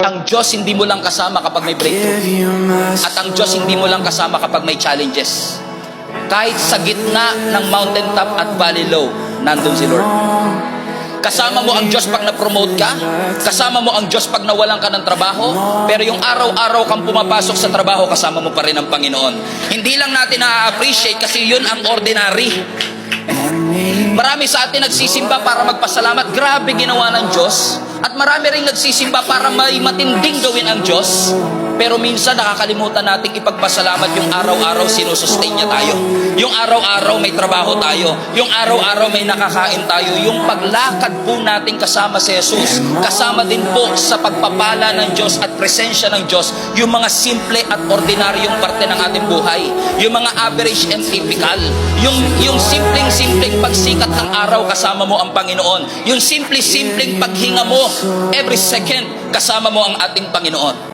Ang Diyos hindi mo lang kasama kapag may breakthrough. At ang Diyos hindi mo lang kasama kapag may challenges. Kahit sa gitna ng mountaintop at valley low, nandun si Lord. Kasama mo ang Diyos pag na-promote ka. Kasama mo ang Diyos pag nawalan ka ng trabaho. Pero yung araw-araw kang pumapasok sa trabaho, kasama mo pa rin ang Panginoon. Hindi lang natin na-appreciate kasi yun ang ordinary. Marami sa atin nagsisimba para magpasalamat. Grabe ginawa ng Diyos. At marami rin nagsisimba para may matinding gawin ang Diyos. Pero minsan nakakalimutan nating ipagpasalamat yung araw-araw sinusustain niya tayo. Yung araw-araw may trabaho tayo. Yung araw-araw may nakakain tayo. Yung paglakad po natin kasama si Jesus, kasama din po sa pagpapala ng Diyos at presensya ng Diyos, yung mga simple at ordinaryong parte ng ating buhay. Yung mga average and typical. Yung simpleng pagsikat ng araw, kasama mo ang Panginoon. Yung simpleng paghinga mo, every second, kasama mo ang ating Panginoon.